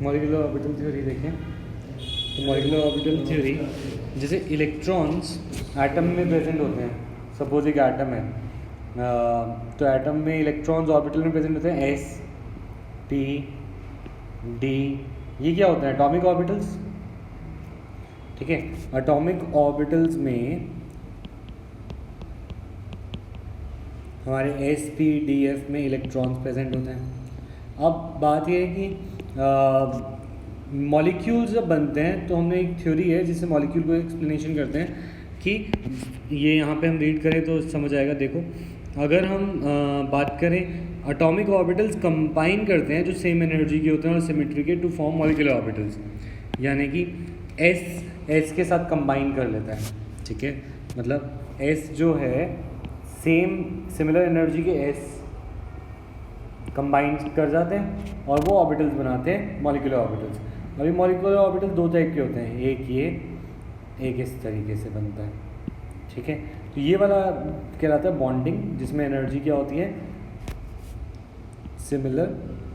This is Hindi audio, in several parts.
मॉलिक्यूलर ऑर्बिटल थ्योरी देखें तो मॉलिक्यूलर ऑर्बिटल थ्योरी, जैसे इलेक्ट्रॉन्स एटम में प्रेजेंट होते हैं। सपोज एक एटम है, तो एटम में इलेक्ट्रॉन्स ऑर्बिटल में प्रेजेंट होते हैं, एस पी डी। ये क्या होते हैं? Atomic orbitals. ठीक है, एटॉमिक ऑर्बिटल्स में हमारे एस पी डी एफ में इलेक्ट्रॉन्स प्रेजेंट होते हैं। अब बात यह है कि मॉलिक्यूल्स जब बनते हैं तो हमने एक थ्योरी है जिससे मॉलिक्यूल को एक्सप्लेनेशन करते हैं कि ये यहाँ पे हम रीड करें तो समझ आएगा। देखो, अगर हम बात करें, एटॉमिक ऑर्बिटल्स कंबाइन करते हैं जो सेम एनर्जी के होते हैं और सिमेट्री के टू फॉर्म मॉलिक्यूलर ऑर्बिटल्स, यानी कि एस के साथ कंबाइन कर लेता है। ठीक है, मतलब एस जो है सिमिलर एनर्जी के एस कंबाइन कर जाते हैं और वो ऑर्बिटल्स बनाते हैं मॉलिक्यूलर ऑर्बिटल्स। और ये मॉलिक्यूलर ऑर्बिटल्स दो टाइप के होते हैं, एक ये, एक इस तरीके से बनता है। ठीक है, तो ये वाला कहलाता है बॉन्डिंग, जिसमें एनर्जी क्या होती है? सिमिलर।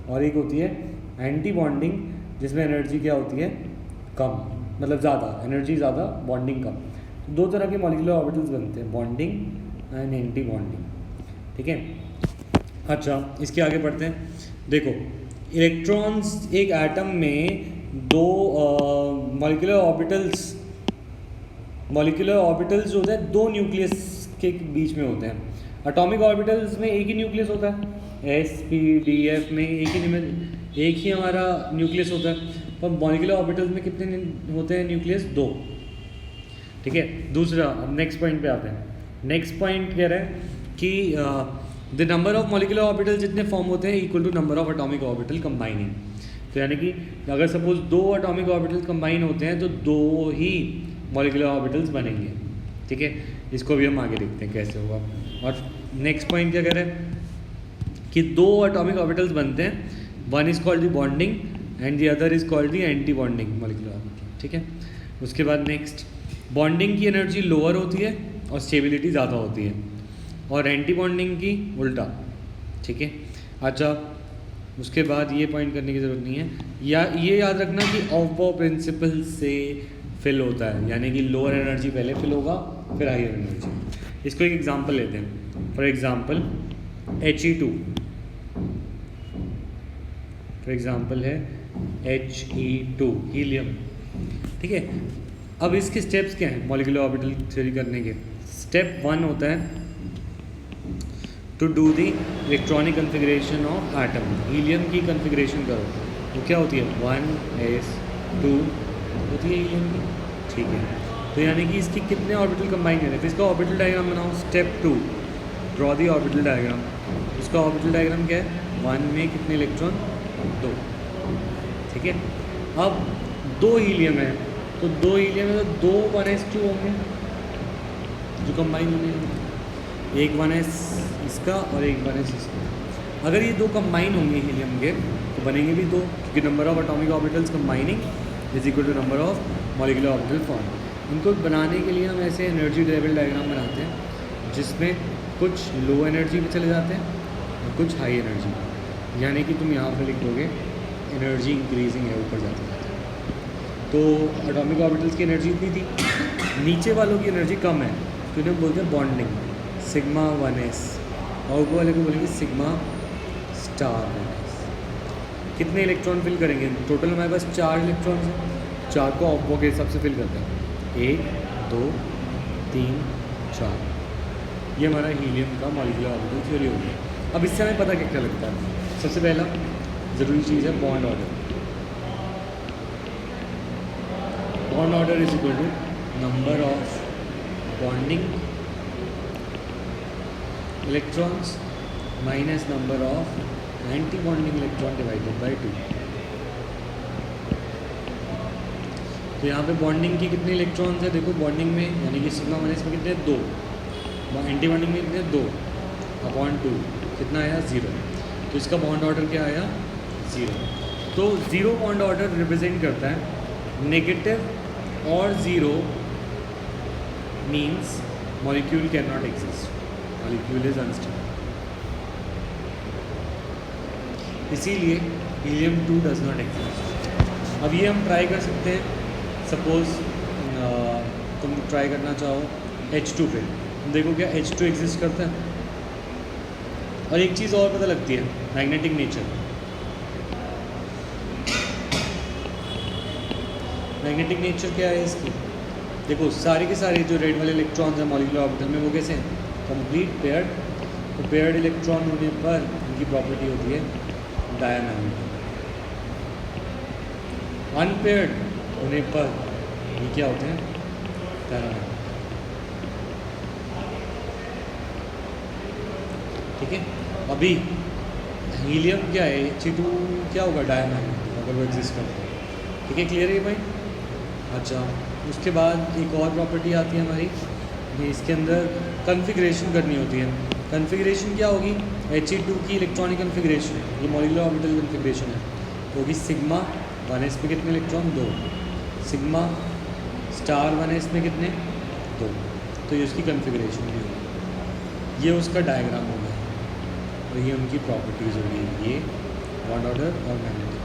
और एक होती है एंटी बॉन्डिंग, जिसमें एनर्जी क्या होती है? कम, मतलब ज़्यादा, एनर्जी ज़्यादा, बॉन्डिंग कम। तो दो तरह के मॉलिक्यूलर ऑर्बिटल्स बनते हैं, बॉन्डिंग एंड एंटी बॉन्डिंग। ठीक है, अच्छा इसके आगे बढ़ते हैं। देखो, इलेक्ट्रॉन्स एक एटम में दो मॉलिक्यूलर ऑर्बिटल्स होते हैं, दो न्यूक्लियस के बीच में होते हैं। एटॉमिक ऑर्बिटल्स में एक ही न्यूक्लियस होता है, एस पी डी एफ में एक ही हमारा न्यूक्लियस होता है। पर मॉलिक्यूलर ऑर्बिटल्स में कितने होते हैं न्यूक्लियस? दो। ठीक है, दूसरा, अब नेक्स्ट पॉइंट पे आते हैं। नेक्स्ट पॉइंट कह रहा है कि the number of molecular orbital जितने फॉर्म होते हैं equal to number of atomic orbital combining. तो यानी कि अगर सपोज दो एटॉमिक ऑर्बिटल कंबाइन होते हैं तो दो ही मॉलिक्यूलर ऑर्बिटल्स बनेंगे। ठीक है, इसको भी हम आगे देखते हैं कैसे होगा। और नेक्स्ट पॉइंट क्या कह रहा है कि दो एटॉमिक ऑर्बिटल्स बनते हैं, one is called the bonding and the other is called the anti bonding molecular orbital. ठीक है, उसके बाद नेक्स्ट, बॉन्डिंग की एनर्जी लोअर होती है और स्टेबिलिटी ज़्यादा होती है, और एंटी बॉन्डिंग की उल्टा। ठीक है, अच्छा उसके बाद ये पॉइंट करने की ज़रूरत नहीं है, या ये याद रखना कि ऑफ प्रिंसिपल से फिल होता है, यानी कि लोअर एनर्जी पहले फिल होगा फिर हायर एनर्जी। इसको एक एग्जांपल लेते हैं। For example He2, for example है He2 हीलियम। ठीक है, अब इसके स्टेप्स क्या हैं मॉलिक्यूलर ऑर्बिटल थ्योरी करने के? स्टेप 1 होता है to do the electronic configuration of atom. Helium की कन्फिग्रेशन करो, तो क्या होती है? 1s2 होती है हीलियम की। ठीक है, तो यानी कि इसकी कितने ऑर्बिटल कंबाइन करने, तो इसका ऑर्बिटल डायग्राम बनाओ। Step 2, draw the orbital diagram. इसका ऑर्बिटल डायग्राम क्या है? 1 में कितने इलेक्ट्रॉन? 2। ठीक है, अब 2 हीलियम है तो 2 हीलियम है तो 2 1s2 होंगे जो कंबाइन होंगे, एक 1s इसका और एक 1s इसका। अगर ये 2 कंबाइन होंगे हीलियम के तो बनेंगे भी 2, क्योंकि number of atomic orbitals combining is equal to number of molecular orbital form. इनको बनाने के लिए हम ऐसे एनर्जी लेवल डायग्राम बनाते हैं जिसमें कुछ लो एनर्जी पे चले जाते हैं और कुछ हाई एनर्जी, यानी कि तुम यहाँ पर लिख दोगे एनर्जी इंक्रीजिंग है, ऊपर जाते जाते। तो एटॉमिक ऑर्बिटल्स की एनर्जी इतनी थी, नीचे वालों की एनर्जी कम है, तो इन्हें बोलते हैं बॉन्डिंग, सिग्मा 1s, और ऊपर वाले को बोलेंगे सिग्मा स्टार 1s। कितने इलेक्ट्रॉन फिल करेंगे? टोटल हमारे पास 4 इलेक्ट्रॉन हैं, 4 को ऑप्पो के हिसाब से फिल करते हैं, 1 2 3 4। ये हमारा हीलियम का मॉलिक्यूलर ऑर्बिटल थ्योरी हो गया। अब इससे हमें पता क्या लगता है? सबसे पहला ज़रूरी चीज़ है bond order. Bond order is equal to number of bonding electrons minus number of anti bonding electron divided by 2। तो यहाँ पे बॉन्डिंग की कितने इलेक्ट्रॉन्स है? देखो बॉन्डिंग में, यानी कि सिग्मा 1s में कितने? 2। एंटी बॉन्डिंग में कितने? 2 अपॉन 2, कितना आया? 0। तो इसका बॉन्ड ऑर्डर क्या आया? 0। तो 0 बॉन्ड ऑर्डर रिप्रेजेंट करता है नेगेटिव और 0 means molecule can not exist, molecule is unstable. इसीलिए हीलियम 2 डज नॉट एग्जिस्ट। अब ये हम ट्राई कर सकते हैं। सपोज़ तुम ट्राई करना चाहो H2 पे, देखो क्या H2 एग्जिस्ट करता है। और एक चीज़ और पता लगती है, मैग्नेटिक नेचर। मैग्नेटिक नेचर क्या है इसकी? देखो सारे के सारे जो रेड वाले इलेक्ट्रॉन्स हैं मॉलिक्यूलर ऑर्बिटल में, वो कैसे हैं? Complete paired. तो पेयर्ड इलेक्ट्रॉन होने पर इनकी प्रॉपर्टी होती है डायमैग्नेटिक। अनपेयर्ड होने पर ये क्या होते हैं? पैरामैग्नेटिक। ठीक है, अभी हीलियम क्या है? He2 क्या होगा? डायमैग्नेटिक, अगर वो एग्जिस्ट करता है। ठीक है, क्लियर है भाई? अच्छा, उसके बाद एक और प्रॉपर्टी आती है हमारी, ये इसके अंदर कन्फिग्रेशन करनी होती है। कन्फिग्रेशन क्या होगी? He2 की इलेक्ट्रॉनिक कन्फिग्रेशन, ये मॉलिक्यूलर ऑर्बिटल कन्फिग्रेशन है, तो होगी सिग्मा 1s में कितने इलेक्ट्रॉन? 2। सिग्मा स्टार 1s में कितने? 2। तो ये उसकी कन्फिग्रेशन भी होगी। ये उसका डायग्राम होगा और ये उनकी प्रॉपर्टीज़ होगी, ये बॉन्ड ऑर्डर और मैग्नेटिक।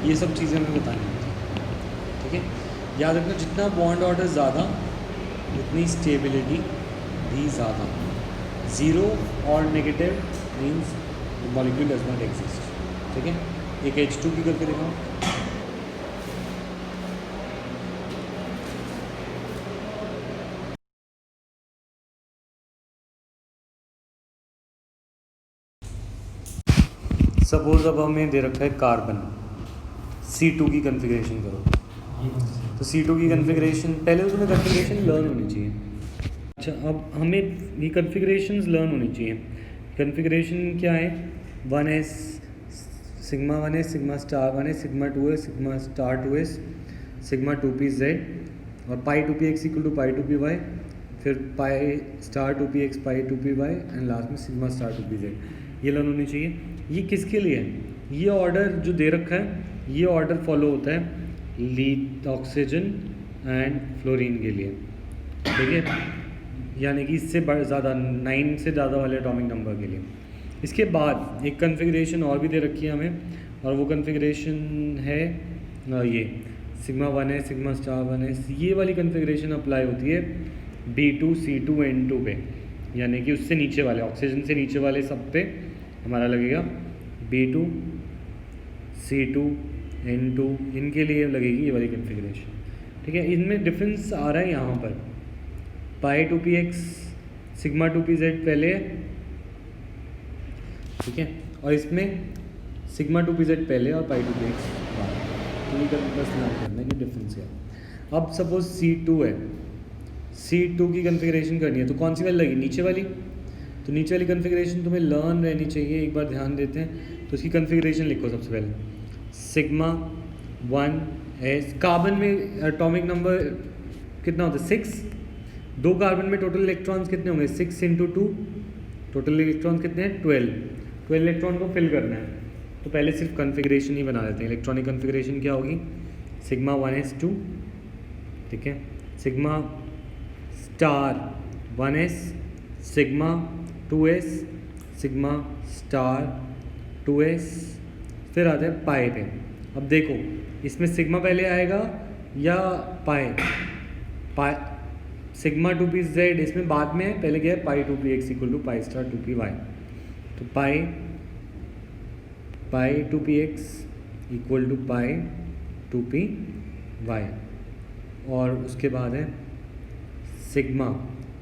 ये सब चीज़ें हमें बतानी होती है। ठीक है, याद रखना, जितना बॉन्ड ऑर्डर ज़्यादा उतनी स्टेबिलिटी भी ज़्यादा। ज़ीरो और negative means molecule does not exist. ठीक है, एक H2 की करके दिखाओ। सपोज अब हमें दे रखा है कार्बन, C2 की कन्फिग्रेशन करो। तो C2 की कन्फिग्रेशन, पहले तो तुम्हें कन्फिग्रेशन लर्न होनी चाहिए। अच्छा, अब हमें ये कन्फिग्रेशंस लर्न होनी चाहिए। कन्फिग्रेशन क्या है? 1s, sigma 1s, sigma star 1s, sigma 2s, sigma star 2s, sigma 2pz और pi 2px equal to pi 2py, फिर pi star 2px, pi 2py and last में सिग्मा स्टार 2pz। ये लर्न होनी चाहिए। ये किसके लिए है? ये ऑर्डर जो दे रखा है, ये ऑर्डर फॉलो होता है लीड ऑक्सीजन एंड फ्लोरीन के लिए। ठीक है, यानी कि इससे ज़्यादा 9 से ज़्यादा वाले एटॉमिक नंबर के लिए। इसके बाद एक कन्फिग्रेशन और भी दे रखी है हमें, और वो कन्फिग्रेशन है ये sigma 1s, sigma star 1s। ये वाली कन्फिग्रेशन अप्लाई होती है B2C2N2 पे, यानी कि उससे नीचे वाले, ऑक्सीजन से नीचे वाले सब पे हमारा लगेगा B2C2N2, इनके लिए लगेगी ये वाली कन्फिग्रेशन। ठीक है, इनमें डिफरेंस आ रहा है यहाँ पर, पाई 2px, सिग्मा 2pz पहले है, ठीक है, और इसमें सिग्मा 2pz पहले और पाई 2px बाद। तो ये बस ध्यान करना है कि डिफरेंस क्या है। अब सपोज C2 है, C2 की कन्फिग्रेशन करनी है, तो कौन सी वाली लगी? नीचे वाली। तो नीचे वाली कन्फिग्रेशन तुम्हें लर्न रहनी चाहिए। एक बार ध्यान देते हैं, तो इसकी कन्फिग्रेशन लिखो सबसे पहले। सिग्मा 1s, कार्बन में एटॉमिक नंबर कितना होता है? 6। 2 कार्बन में टोटल इलेक्ट्रॉन्स कितने होंगे? 6 × 2, टोटल इलेक्ट्रॉन्स कितने हैं? 12 इलेक्ट्रॉन को फिल करना है। तो पहले सिर्फ कन्फिग्रेशन ही बना देते हैं। इलेक्ट्रॉनिक कन्फिग्रेशन क्या होगी? सिग्मा 1s2, ठीक है, sigma star 1s, sigma 2s, sigma star 2s, फिर आता है पाई पे। अब देखो इसमें सिग्मा पहले आएगा या पाई सिग्मा 2pz इसमें बाद में है, पहले क्या है? Pi 2px equal to pi star 2py। तो पाई 2px equal to pi 2py, और उसके बाद है सिग्मा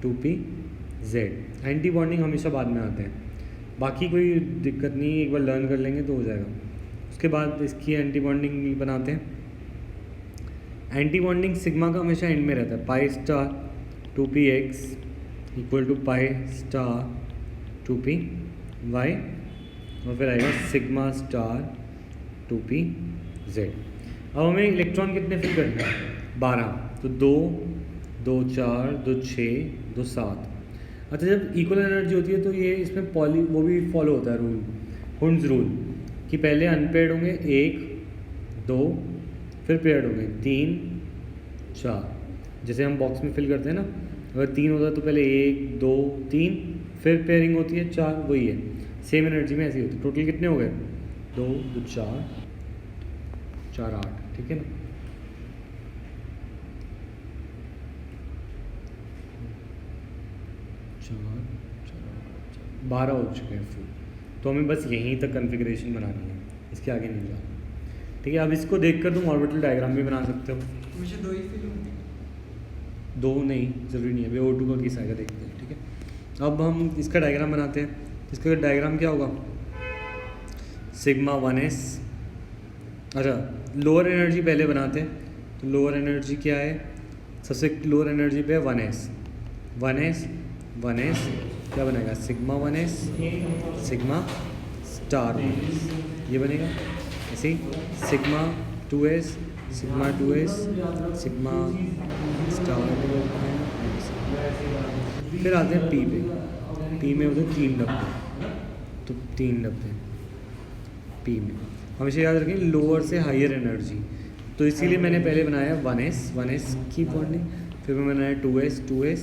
2pz। एंटी बॉन्डिंग हमेशा बाद में आते हैं, बाकी कोई दिक्कत नहीं, एक बार लर्न कर लेंगे तो हो जाएगा। उसके बाद इसकी एंटी बॉन्डिंग बनाते हैं। एंटी बॉन्डिंग सिग्मा का हमेशा एंड में रहता है। Pi star 2px equal to pi star 2py, और फिर आएगा सिग्मा स्टार 2pz। अब हमें इलेक्ट्रॉन कितने फिल करने हैं? 12। तो 2, 2 4, 2 6, 2 7। अच्छा, जब इक्वल एनर्जी होती है तो ये इसमें वो भी फॉलो होता है रूल, हुंड्स रूल, कि पहले अनपेयर्ड होंगे 1 2, फिर पेयर्ड होंगे 3 4। जैसे हम बॉक्स में फिल करते हैं ना, अगर 3 होता है तो पहले 1 2 3, फिर पेयरिंग होती है 4, वही है सेम एनर्जी में ऐसी होती है। टोटल कितने हो गए? 2 2 4 4 8, ठीक है ना। चार 12 हो चुके हैं फुल। तो हमें बस यहीं तक कॉन्फ़िगरेशन बनानी है, इसके आगे नहीं जाना, ठीक है। अब इसको देखकर तुम ऑर्बिटल डायग्राम भी बना सकते हो। मुझे 2 ही फिल होंगे। 2 नहीं, ज़रूरी नहीं है, अभी O2 का केस आएगा, देखते हैं, ठीक है। अब हम इसका डायग्राम बनाते हैं। इसका डायग्राम क्या होगा, सिग्मा 1s। अच्छा, लोअर एनर्जी पहले बनाते हैं। तो लोअर एनर्जी क्या है, सबसे लोअर एनर्जी पे है 1s 1s 1s, क्या बनेगा, sigma 1s sigma star 1s, ये बनेगा। ऐसे ही sigma 2s sigma 2s sigma star 2s। फिर आते हैं पी पे। पी में होते हैं 3 डब्बे, तो 3 डब्बे पी में। हमेशा याद रखें लोअर से हायर एनर्जी, तो इसीलिए मैंने पहले बनाया 1s की बॉन्डिंग, फिर मैंने बनाया 2s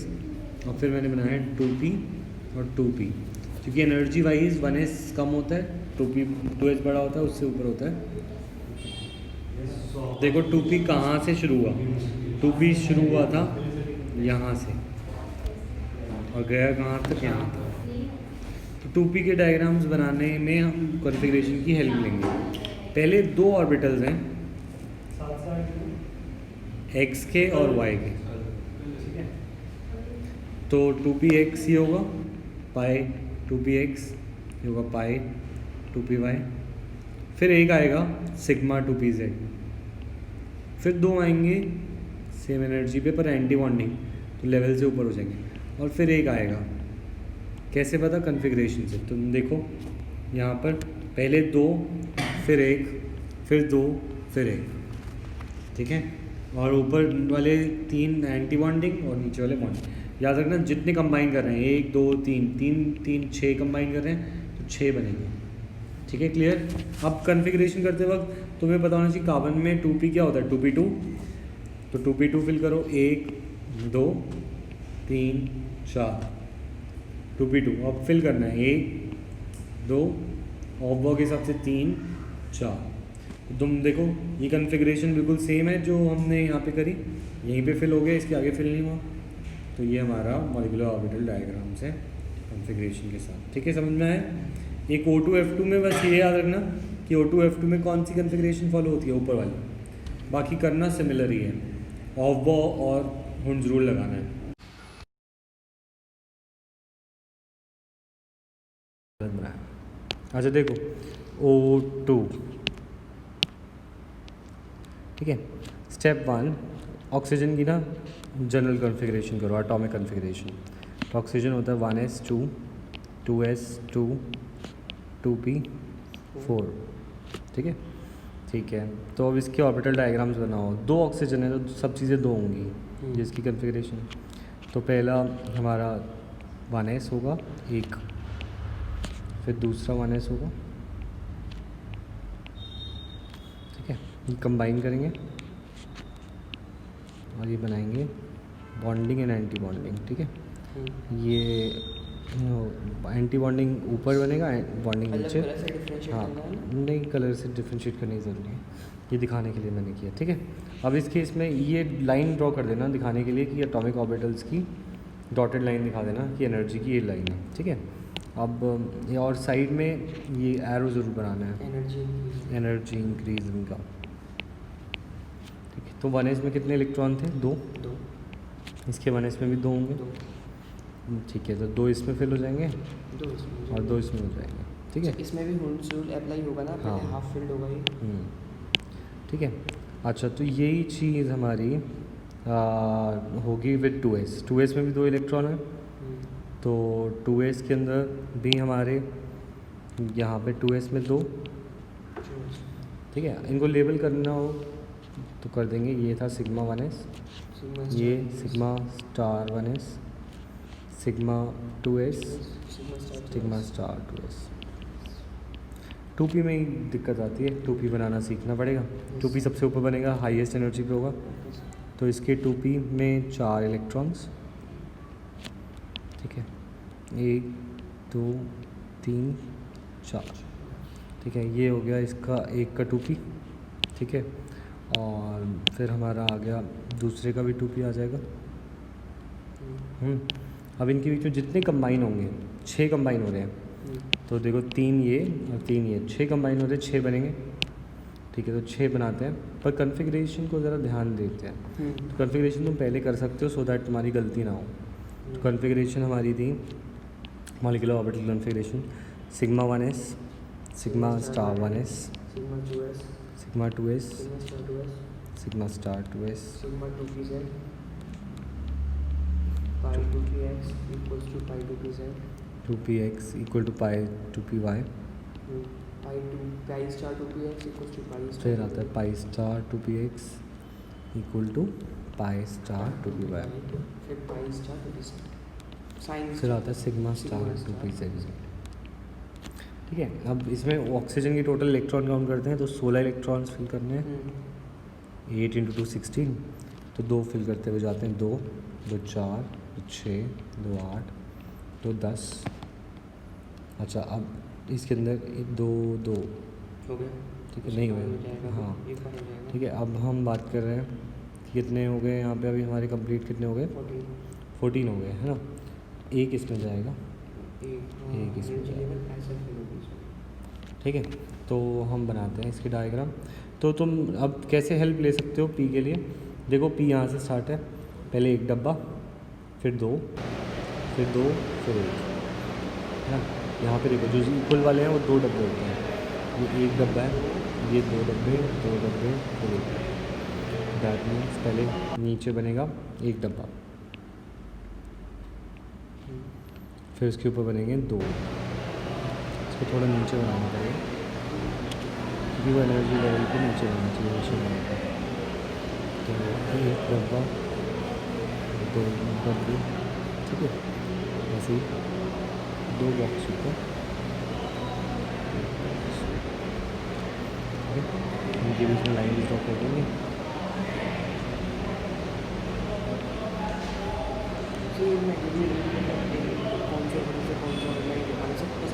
और फिर मैंने बनाया 2p और 2p। क्योंकि एनर्जी वाइज 1s कम होता है, 2s बड़ा होता है, उससे ऊपर होता है। देखो 2p कहाँ से शुरू हुआ, 2p शुरू हुआ था यहाँ से और गया कहाँ तक, यहाँ तक। तो 2p के डायग्राम्स बनाने में हम कॉन्फ़िगरेशन की हेल्प लेंगे। पहले 2 ऑर्बिटल्स हैं, x के और y के। तो 2px ये होगा, पाई 2px ये होगा, पाई 2py। फिर एक आएगा सिग्मा 2pz। फिर 2 आएंगे सेम एनर्जी पे पर एंटी बॉन्डिंग, तो लेवल से ऊपर हो जाएंगे। और फिर एक आएगा, कैसे पता, कॉन्फ़िगरेशन से। तुम देखो यहाँ पर पहले 2 फिर 1 फिर 2 फिर 1, ठीक है। और ऊपर वाले 3 एंटी बॉन्डिंग और नीचे वाले बॉन्डिंग। याद रखना जितने कंबाइन कर रहे हैं, 1 2 3 6 कंबाइन कर रहे हैं, तो 6 बनेंगे, ठीक है, क्लियर। अब कॉन्फ़िगरेशन करते वक्त तुम्हें पता होना चाहिए कार्बन में 2p क्या होता है, 2p2। तो 2p2 फिल करो, 1 2 3 4 2p2। अब फिल करना है 1 2 ऑफ के हिसाब से 3 4। तुम देखो ये कॉन्फ़िगरेशन बिल्कुल सेम है जो हमने यहाँ पे करी, यहीं पे फिल हो गया, इसके आगे फिल नहीं हुआ। तो ये हमारा मॉलिक्यूलर ऑर्बिटल डायग्राम्स है कॉन्फ़िगरेशन के साथ, ठीक है, समझ में आया। एक O2 F2 में बस ये याद रखना कि O2 F2 में कौन सी कॉन्फ़िगरेशन फॉलो होती है, ऊपर वाली। बाकी करना सिमिलर ही है, ऑफ बॉ और हुंड ज़रूर लगाना है। अच्छा देखो O2, ठीक है। स्टेप 1 ऑक्सीजन की ना जनरल कॉन्फ़िगरेशन करो, एटॉमिक कॉन्फ़िगरेशन। तो ऑक्सीजन होता है 1s2 2s2 2p4, ठीक है, ठीक है। तो अब इसके ऑर्बिटल डायग्राम्स बनाओ। 2 ऑक्सीजन है तो सब चीज़ें 2 होंगी जिसकी कॉन्फ़िगरेशन। तो पहला हमारा 1s होगा 1, फिर दूसरा 1s होगा, ठीक है। ये कंबाइन करेंगे और ये बनाएंगे बॉन्डिंग एंड एंटी बॉन्डिंग, ठीक है। ये एंटी बॉन्डिंग ऊपर बनेगा, बॉन्डिंग नीचे। हाँ नहीं, कलर से डिफ्रेंशिएट करने की ज़रूरत नहीं है, ये दिखाने के लिए मैंने किया, ठीक है। अब इस केस में ये लाइन ड्रॉ कर देना दिखाने के लिए कि एटॉमिक ऑर्बिटल्स की डॉटेड लाइन दिखा देना कि एनर्जी की ये लाइन है, ठीक है। अब ये और साइड में ये एरो ज़रूर बनाना है, एनर्जी इंक्रीजिंग का, ठीक है। तो 1s में कितने इलेक्ट्रॉन थे, 2। इसके 1s में भी 2 होंगे, ठीक है। तो 2 इसमें फिल हो जाएंगे और 2 इसमें हो जाएंगे, ठीक है। इसमें भी हुंड्स रूल अप्लाई होगा ना, पहले हाफ फिल्ड होगा ये, ठीक है। अच्छा तो यही चीज़ हमारी होगी विद 2s में भी 2 इलेक्ट्रॉन है। तो 2s के अंदर भी हमारे यहाँ पे 2s में 2, ठीक है। इनको लेबल करना हो तो कर देंगे। ये था सिग्मा 1s, ये sigma star 1s, sigma 2s, sigma star 2s। 2p में ही दिक्कत आती है, 2p बनाना सीखना पड़ेगा। 2p सबसे ऊपर बनेगा, हाईएस्ट एनर्जी पे होगा। तो इसके 2p में 4 इलेक्ट्रॉन्स, ठीक है, 1 2 3 4, ठीक है। ये हो गया इसका 1 का 2p, ठीक है। और फिर हमारा आ गया दूसरे का भी 2p आ जाएगा। अब इनके बीच में जितने कंबाइन होंगे 6 कंबाइन हो रहे हैं, तो देखो 3 ये और 3 ये 6 कंबाइन हो रहे हैं, 6 बनेंगे। ठीक है, तो 6 बनाते हैं, पर कन्फिग्रेशन को ज़रा ध्यान देते हैं। तो कन्फिग्रेशन तुम पहले कर सकते हो सो दैट तुम्हारी गलती ना हो। तो कन्फिग्रेशन हमारी थी molecular orbital configuration sigma 1s, sigma star 1s, sigma 2s, sigma 2s, sigma star 2s, sigma star 2s, sigma 2pz, pi 2px equals to pi 2pz, 2px equal to pi 2py, pi star 2px equals to pi star, फिर आता है pi star 2px equal to pi star 2py, फिर pi star 2pz, साइन फिर आता है सिग्मा स्टार 2pz। ठीक है, अब इसमें ऑक्सीजन की टोटल इलेक्ट्रॉन काउंट करते हैं, तो 16 इलेक्ट्रॉन्स फिल करने हैं। 8 × 2 16, तो 2 फिल करते हुए जाते हैं, 2 2 4 2 6 2 8 2 10। अच्छा, अब इसके अंदर 2 2 हो गया, ठीक है, नहीं हुए। हाँ ठीक है, अब हम बात कर रहे हैं कि कितने हो गए यहाँ पे, अभी हमारे कंप्लीट कितने हो गए, 14 हो गए, है ना। एक इसमें जाएगा, एक इसमें जाएगा। ठीक है, तो हम बनाते हैं इसकी डायग्राम। तो तुम अब कैसे हेल्प ले सकते हो पी के लिए, देखो पी यहाँ से स्टार्ट है, पहले एक डब्बा, फिर 2, फिर 2, फिर 1, है ना। यहाँ पे देखो जो इक्वल वाले हैं वो 2 डब्बे होते हैं, ये एक डब्बा है, ये 2 डब्बे, 2 डब्बे, फिर 1। दैट मीन्स पहले नीचे बनेगा एक डब्बा, फिर उसके ऊपर बनेंगे 2, इसको थोड़ा नीचे बनाना पड़ेगा क्योंकि वो एनर्जी लेवल पे नीचे रहना चाहिए, नीचे बनाना पड़ेगा। तो एक डब्बा, 2 डब्बे, ठीक है, ऐसे ही 2 बॉक्स ऊपर, ठीक है। इनके बीच में लाइन ड्रॉ कर देंगे।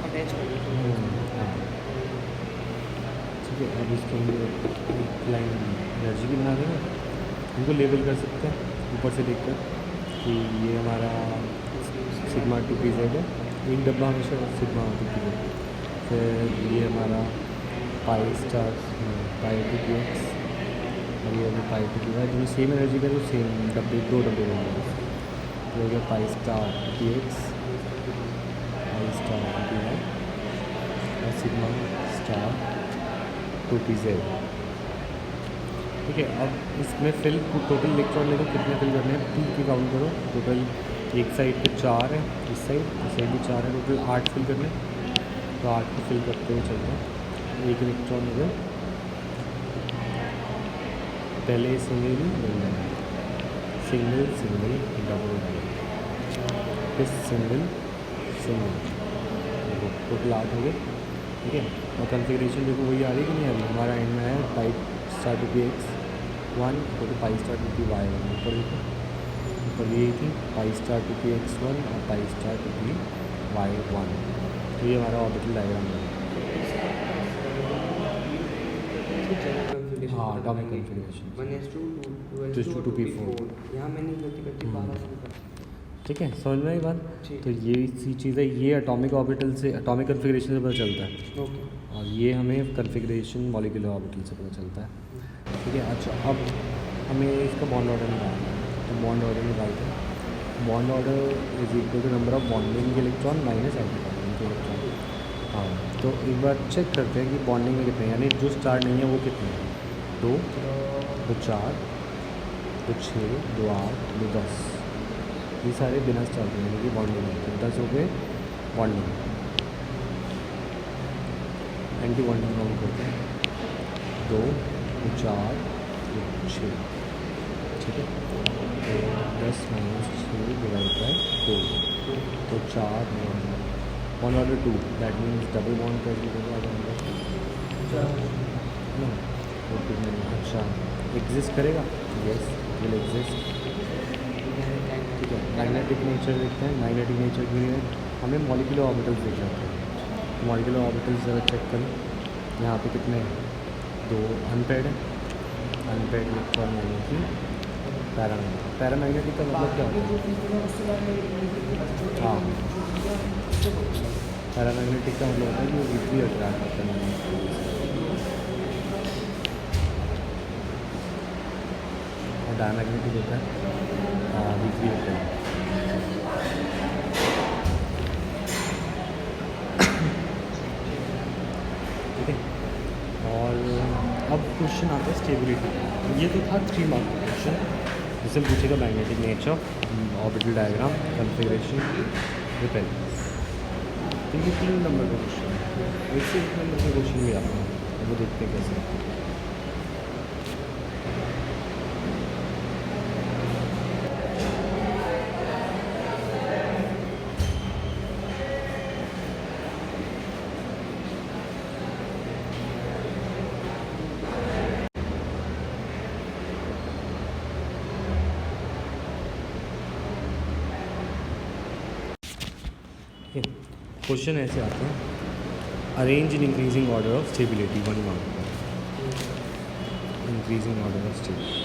अटैच कर ठीक है, अब इसके अंदर एक लाइन एनर्जी की बना देंगे, इनको लेबल कर सकते हैं ऊपर से देखकर कि ये हमारा सिग्मा 2pz है, एक डब्बा हमेशा सिग्मा 2pz। फिर ये हमारा पाई स्टार पाई 2px, और ये अभी पाई 2py, दोनों सेम एनर्जी का, तो सेम डब्बे 2 डब्बे बनेंगे। तो हो गया पाई स्टार 2px, पाई स्टार 2py और सिग्मा स्टार 2pz। ठीक है, अब इसमें फिल टोटल इलेक्ट्रॉन देखो कितने फिल करने हैं, पी की काउंट करो। टोटल एक साइड पे 4 है, इस साइड भी 4 है, टोटल 8 फिल करने। तो 8 को फिल करते हुए चलते हैं, एक इलेक्ट्रॉन हो गया, पहले सिंगल सिंगल सिंगल डबल फिर सिंगल सिंगल, देखो टोटल 8 हो गए। ठीक है, और कन्फिग्रेशन देखो वही आ रही है कि नहीं आ रही, हमारा एंड में है पाई स्टार 2px 1 तो पाई स्टार 2py 1, ऊपर देखो ऊपर यही थी पाई स्टार 2px 1 और पाई स्टार 2py 1। तो ये हमारा ऑर्बिटल डायग्राम है। हाँ, एटॉमिक कन्फिग्रेशन 1:2p4, यहाँ मैंने गलती करती 12 शुरू कर। ठीक है, समझ में आई बात। तो ये सी चीज़ है, ये एटॉमिक ऑर्बिटल से, एटॉमिक कन्फिग्रेशन से पता चलता है। ओके, और ये हमें कन्फिग्रेशन मॉलिक्यूलर ऑर्बिटल से पता चलता है। ठीक है, अच्छा अब हमें इसका बॉन्ड ऑर्डर निकालना है, तो बॉन्ड ऑर्डर निकालते हैं। Bond order is equal to number of bonding के इलेक्ट्रॉन माइनस एंटी बॉन्डिंग के इलेक्ट्रॉन। हाँ, तो एक बार चेक करते हैं कि बॉन्डिंग में कितने, यानी जो स्टार नहीं है वो कितने हैं, 2 2 4 2 6 2 8 2 10, ये सारे बिना स्टार के यानी कि बॉन्डिंग है, तो 10 हो गए बॉन्डिंग। एंटी बॉन्डिंग काउंट करते हैं, 2 2 4 2 6, ठीक है, तो 10 - 6 डिवाइड बाई 2, तो 4 bond order 2, that means double bond present होगा। अच्छा, एग्जिस्ट करेगा, यस विल एग्जिस्ट। ठीक है, मैग्नेटिक नेचर देखते हैं। मैग्नेटिक नेचर के लिए हमें मॉलिक्यूलर ऑर्बिटल्स देख जाते हैं। मॉलिक्यूलर ऑर्बिटल्स ज़रा चेक करें, यहाँ पे कितने हैं, 2 अनपेड है, अनपेड इलेक्ट्रॉन यानी कि पैरामैग्नेटिक। पैरामैग्नेटिक का मतलब क्या होता है? हाँ, पैरामैग्नेटिक का मतलब होता है कि वो विपरीत अट्रैक्ट होता है मैग्नेटिक और डायमैग्नेटिक होता है विपरीत अट्रैक्ट। ठीक है, और अब क्वेश्चन आता है स्टेबिलिटी। ये तो था 3 मार्क का क्वेश्चन, जिससे पूछेगा magnetic nature, orbital diagram, configuration, repel. तो ये 3 नंबर का क्वेश्चन है। इससे 1 नंबर का क्वेश्चन भी आता है, वो देखते हैं कैसे। क्वेश्चन ऐसे आते हैं, arrange in increasing order of stability, 1 mark. Increasing order of stability,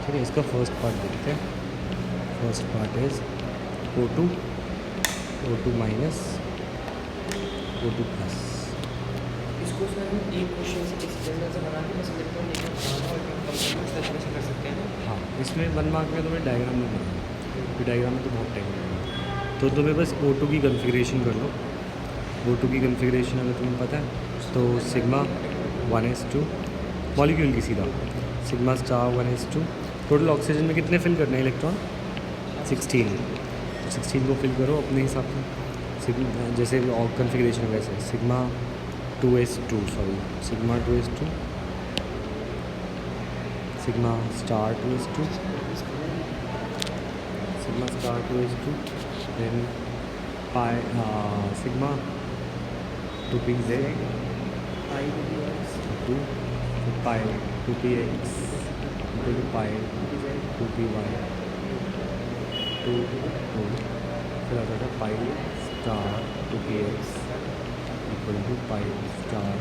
ठीक है। इसका फर्स्ट पार्ट देखते हैं। First part is O2 minus O2 plus. इसको सर हम एक क्वेश्चन से इस जनरल से बना के बस इलेक्ट्रॉन लेकर बनाना और कम करना, इस तरह से कर सकते हैं ना। हाँ, इसमें 1 मार्क में तुम्हें डायग्राम नहीं बनाना, क्योंकि डायग्राम में तो बहुत टाइम लगेगा। तो तुम्हें बस O2 की कॉन्फ़िगरेशन कर लो। O2 की कॉन्फ़िगरेशन अगर तुम्हें पता है तो सिग्मा 1s2 मॉलिक्यूल की सीधा, sigma star 1s2। Total oxygen में कितने फिल करने हैं इलेक्ट्रॉन? 16। तो 16 को फिल करो अपने हिसाब से, सिग्मा जैसे कॉन्फ़िगरेशन है वैसे। Sigma 2s2 sigma 2s2, sigma star 2s2, sigma star 2s2, then pi sigma 2pz 2, pi 2px equal to pi 2py 2, फिर आ जाता है pi star 2px equal to pi star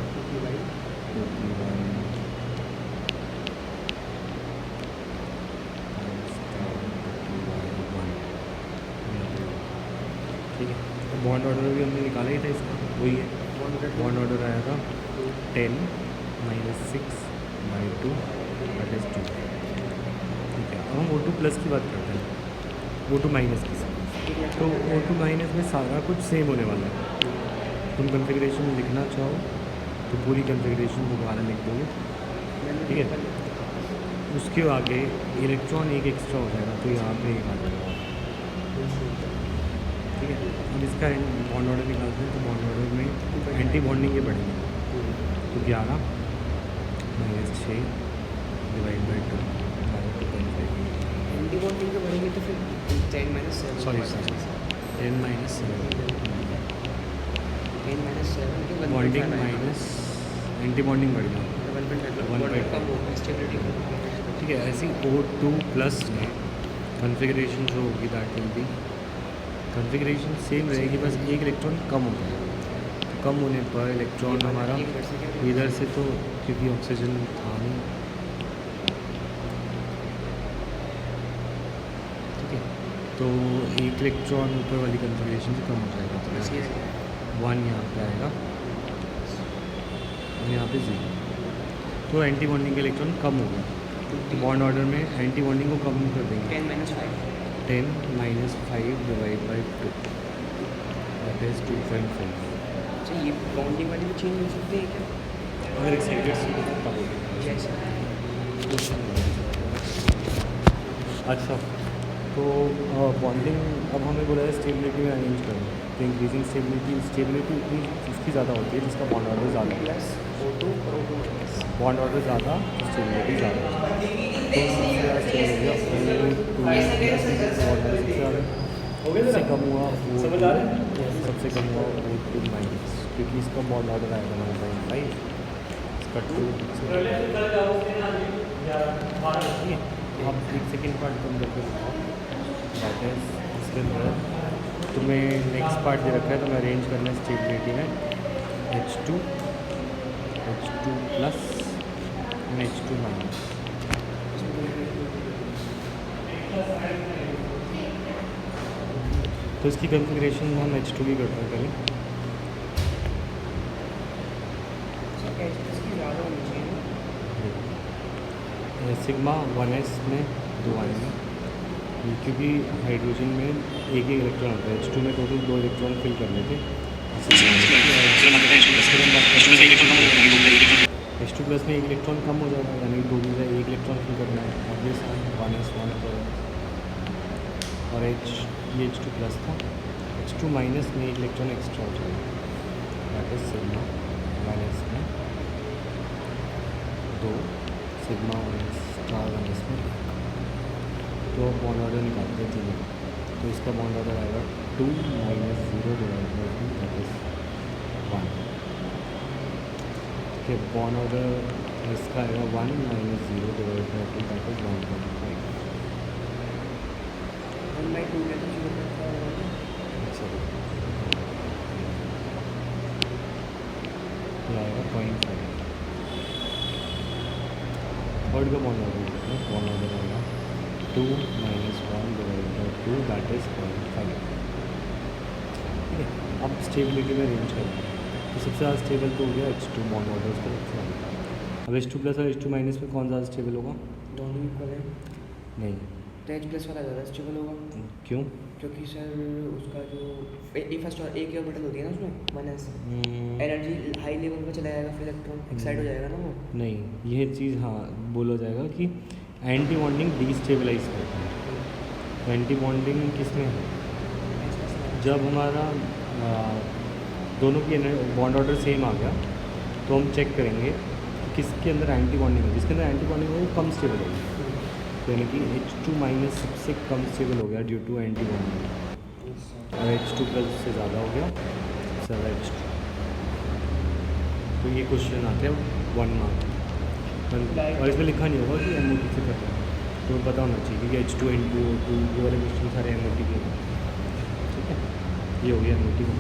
2py। ठीक है, तो बॉन्ड ऑर्डर भी हमने निकाला ही था इसका, वही है। बॉन्ड ऑर्डर आया था 10 - 6/2 दैट इज 2। ठीक है, अब हम O2 प्लस की बात करते हैं, O2 माइनस की। तो O2 माइनस में सारा कुछ सेम होने वाला है। तुम कॉन्फ़िगरेशन लिखना चाहो तो पूरी कॉन्फ़िगरेशन को बाहर लिख दोगे, ठीक है। उसके आगे इलेक्ट्रॉन एक एक्स्ट्रा हो जाएगा, तो यहाँ पे एक आ जाएगा, ठीक है। अब इसका बॉन्ड ऑर्डर निकालते हैं, तो बॉन्ड ऑर्डर में एंटी बॉन्डिंग के बढ़ेंगे, तो 11 - 6 डिवाइड बाई 2 2.5। एंटी बॉन्डिंग के बढ़ेंगे तो फिर 10 - 7 सॉरी 10 - 7 10 - 7 के बॉन्डिंग माइनस एंटी बॉन्डिंग बढ़ गया, 1.5 कम होगा, स्टेबिलिटी कम होगी। ठीक है। ऐसी O2 प्लस में कॉन्फ़िगरेशन जो होगी that will be, configuration same रहेगी, बस एक इलेक्ट्रॉन कम हो जाएगा। तो कम होने पर इलेक्ट्रॉन हमारा इधर से, तो क्योंकि ऑक्सीजन था नहीं, ठीक है, तो एक इलेक्ट्रॉन ऊपर वाली कॉन्फ़िगरेशन से कम हो जाएगा, तो 1 यहाँ पे आएगा और यहाँ पे 0। तो एंटी बॉन्डिंग का इलेक्ट्रॉन कम हो गया, तो बॉन्ड ऑर्डर में एंटी बॉन्डिंग को कम कर देंगे। 10 - 5 10 - 5 डिवाइड बाई 2 दैट इज 2.5। अच्छा, ये बॉन्डिंग वाली भी चेंज हो सकती है क्या? अगर एक्साइटेड से तो कम जैसे अच्छा, तो बॉन्डिंग अब हमें बोला है स्टेबिलिटी में अरेंज करना, तो इंक्रीजिंग स्टेबिलिटी उतनी उसकी ज़्यादा होती है जिसका बॉन्ड ऑर्डर ज़्यादा है। प्लस O2 और O2 माइनस। बॉन्ड ऑर्डर ज़्यादा, स्टेबिलिटी ज़्यादा। तो सबसे ज़्यादा स्टेबिलिटी सबसे कम हुआ सबसे कम हुआ O2 माइनस, क्योंकि इसका बॉन्ड ऑर्डर आएगा 1.5, इसका 2। अब एक सेकेंड पार्ट कम करके बताओ, दैट इज इसके अंदर तुम्हें नेक्स्ट पार्ट दे रखा है, तुम्हें अरेंज करना है स्टेबिलिटी में H2 H2 plus and H2 minus. तो इसकी कॉन्फ़िगरेशन हम H2 की करते हैं पहले। इसकी ज़्यादा होनी चाहिए ना। सिग्मा 1s में 2 आएंगे, क्योंकि हाइड्रोजन में एक ही इलेक्ट्रॉन होता है। H2 में टोटल 2 इलेक्ट्रॉन फिल करने थे। H2 प्लस में एक इलेक्ट्रॉन कम हो जाएगा, यानी टोटल का एक इलेक्ट्रॉन फिल करना है। ऑब्वियस 1s 1 हो जाएगा। और ये H2 प्लस था, H2 माइनस में एक इलेक्ट्रॉन एक्स्ट्रा हो जाएगा, दैट इज सिग्मा 1s में 2, सिग्मा 1s में 1। तो अब बॉन्ड ऑर्डर निकालते हैं तीनों। तो इसका बॉन्ड ऑर्डर आएगा 2 - 0 डिवाइड बाई 2, दैट इज 1। ठीक है, बॉन्ड ऑर्डर इसका आएगा 1 - 0 डिवाइड बाई 2, दैट इज 1.5। 1/2 में तो 0.5 होगा। ये आएगा 0.5। थर्ड का बॉन्ड ऑर्डर देखते हैं। बॉन्ड ऑर्डर आएगा 2 - 1 डिवाइड बाई 2, दैट इज 0.5। ठीक है, अब स्टेबिलिटी में रेंज करेंगे। तो सबसे ज़्यादा स्टेबल तो हो गया H2 बॉन्ड ऑर्डर, उसका सबसे ज़्यादा। अब H2 प्लस और H2 माइनस में कौन ज़्यादा स्टेबल होगा? दोनों इक्वल है नहीं। तो H प्लस वाला ज़्यादा स्टेबल होगा, क्यों? क्योंकि सर उसका जो फर्स्ट और एक ऑर्बिटल होती है ना उसमें 1s, हम्म, एनर्जी हाई लेवल पे चला जाएगा, फिर इलेक्ट्रॉन एक्साइट हो जाएगा ना वो। नहीं, यह चीज़ हाँ बोला जाएगा कि एंटी बॉन्डिंग डिस्टेबलाइज करता है। तो एंटी बॉन्डिंग किस में है? जब हमारा दोनों की बॉन्ड ऑर्डर सेम आ गया तो हम चेक करेंगे कि किसके अंदर एंटी बॉन्डिंग है। जिसके अंदर एंटी बॉन्डिंग हो वो कम स्टेबल होगी, तो यानी कि H2 माइनस सबसे कम स्टेबल हो गया ड्यू टू एंटी बॉन्डिंग, और H2 प्लस से ज़्यादा हो गया ज़्यादा H2। तो ये क्वेश्चन आते हैं 1 मार्क, और इसमें लिखा नहीं होगा कि MOT से कर रहे हैं, तो पता होना चाहिए क्योंकि H2N2O2 ये वाले क्वेश्चन सारे MOT के हैं। ठीक है, ये हो गया MOT का।